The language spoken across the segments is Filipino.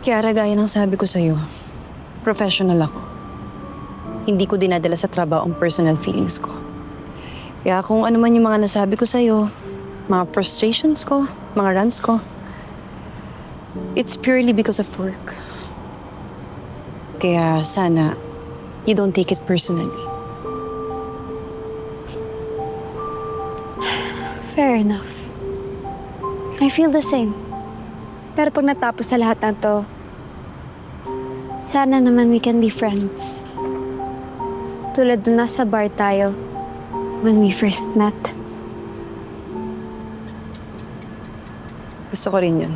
Kiara, gaya ng sabi ko sa'yo, professional ako. Hindi ko dinadala sa trabaho ang personal feelings ko. Kaya kung ano man yung mga nasabi ko sa'yo, mga frustrations ko, mga rants ko, it's purely because of work. Kaya sana, you don't take it personally. Fair enough. I feel the same. Pero pag natapos sa lahat ng to, sana naman we can be friends. Tulad nung nasa bar tayo when we first met. Gusto ko rin yun.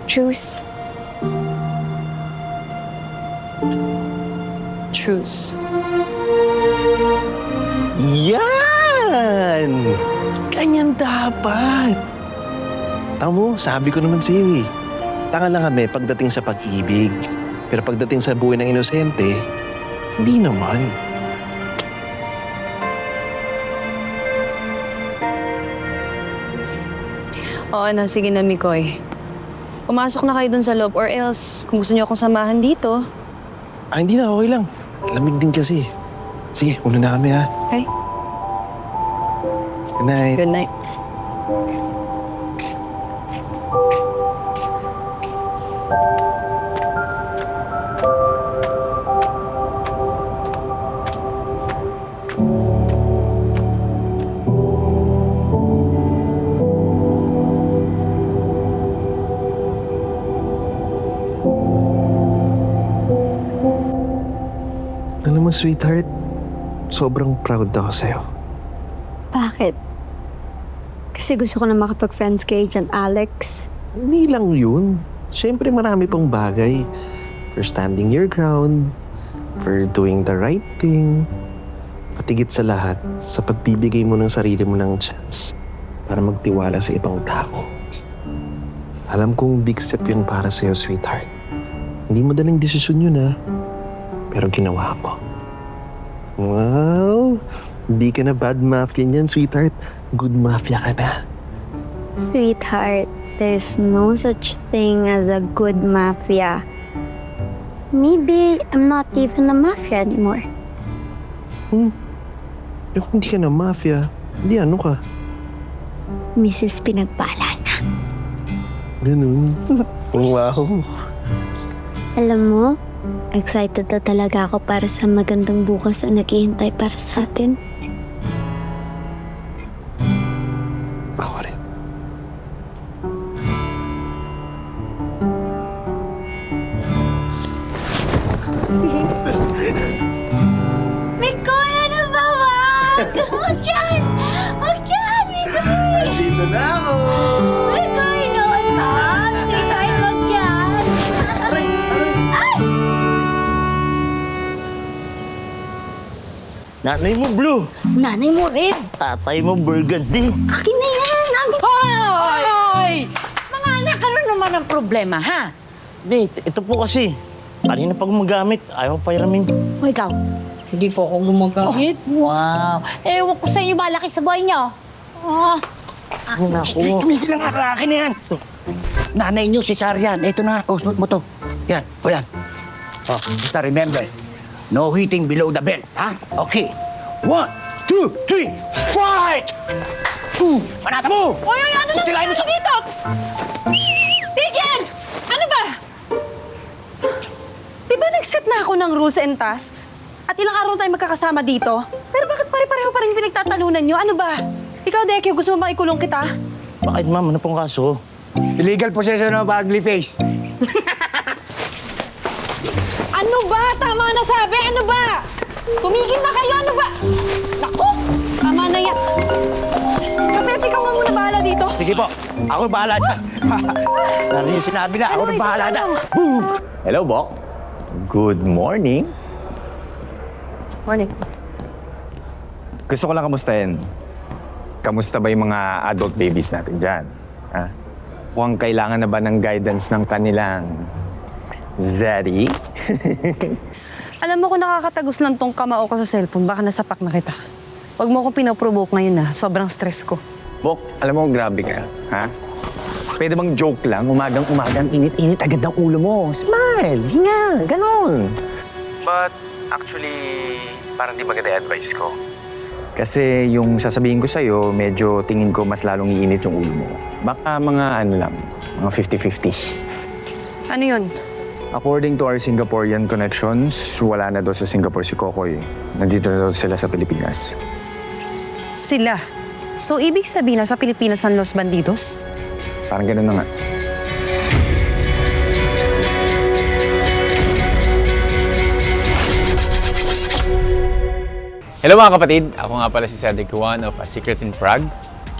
Truce. Truce. Yan! Ganyan dapat. Tamo, sabi ko naman sa'yo eh. Tanga lang kami pagdating sa pag-ibig. Pero pagdating sa buhay ng inosente, hindi naman. Oo na, sige na, Mikoy. Pumasok na kayo dun sa loob or else, kung gusto niyo akong samahan dito. Hindi na, okay lang. Lamig din kasi. Sige, una na kami ha. Okay? Good night. Good night. Alam mo, sweetheart, sobrang proud ako sa'yo. Bakit? Kasi gusto ko na makapag-friends kay Jan Alex. Hindi lang yun. Siyempre marami pang bagay. For standing your ground, for doing the right thing, patigit sa lahat, sa pagbibigay mo ng sarili mo ng chance para magtiwala sa ibang tao. Alam kong big step yun para sa'yo, sweetheart. Hindi madaling desisyon yun, ha? Pero ginawa mo. Wow! Hindi ka na bad mafia niyan, sweetheart. Good mafia ka na. Sweetheart, there's no such thing as a good mafia. Maybe I'm not even a mafia anymore. Eh kung hindi ka na mafia, hindi ano ka? Mrs. Pinagpala na. Ganun. Wow. Alam mo, excited na talaga ako para sa magandang bukas na naghihintay para sa atin. Ako rin. Mikoy, ano ba, wag? Wag dyan! Wag dyan, Mikoy! Dito na ako! Mikoy, no, stop! Sweetheart, wag dyan! Ay! Nanay mo blue, Nanay mo red. tatay mo burgundy. Akin na yan! Hoy! Mga anak, ano naman ang problema, ha? Hindi, ito po kasi. Kanina pa gumagamit, ayaw pa iramin. O ikaw? Hindi po ako gumagamit. Wow! Ewan ko sa inyo, malaki sa buhay niyo. Oh. Naku. Tumigil lang ako, akin na yan. Nanay niyo, si Sarian. Ito na, suot mo to. Yan, o yan. Oh, basta remember, no hitting below the belt, ha? Okay. 1, 2, 3, fight! Panata mo! Oy, ano na Silayin mo sa... dito? Tigil! Ano ba? Di ba nag-set na ako ng rules and tasks? At ilang araw tayo magkakasama dito? Pero bakit pare-pareho pa rin pinagtatalunan nyo? Ano ba? Ikaw, Dekyo, gusto mo bang ikulong kita? Bakit ma'am, ano pong kaso? Illegal possession of ugly face. Ano ba? Tama na sabi! Ano ba? Tumigil na kayo! Ano ba? Naku! Tama na yan! Kapep, ikaw nga muna bahala dito. Sige po, ako bahala dyan. Narinig yung sinabi na, ako Ano, na bahala ikaw, dyan. ano? Boom! Hello, Bok. Good morning. Morning. Gusto ko lang kamustahin. Kamusta ba yung mga adult babies natin dyan? Ha? Mukhang kailangan na ba ng guidance ng kanilang Zaddy? Alam mo kung nakakatagos lang tong kamao ko sa cellphone, baka nasapak na kita. Huwag mo akong pinoprovoke ngayon sobrang stress ko. Bok, alam mo, grabe ka, ha? Pwede bang joke lang? Umagang init-init agad ang ulo mo. Smile! Hinga! Ganon! But actually, parang di maganda yung advice ko. Kasi yung sasabihin ko sa'yo, medyo tingin ko mas lalong iinit yung ulo mo. Baka mga mga 50-50. Ano yun? According to our Singaporean connections, wala na daw sa Singapore si Kokoy. Nandito na daw sila sa Pilipinas. Sila. So, ibig sabihin sa Pilipinas ang Los Bandidos? Parang ganun na nga. Hello mga kapatid! Ako nga pala si Cedric Juan of A Secret in Prague.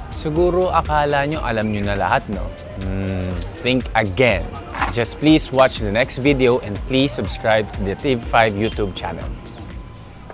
Siguro akala nyo alam nyo na lahat, no? Think again. Just please watch the next video and please subscribe to the TV5 YouTube channel.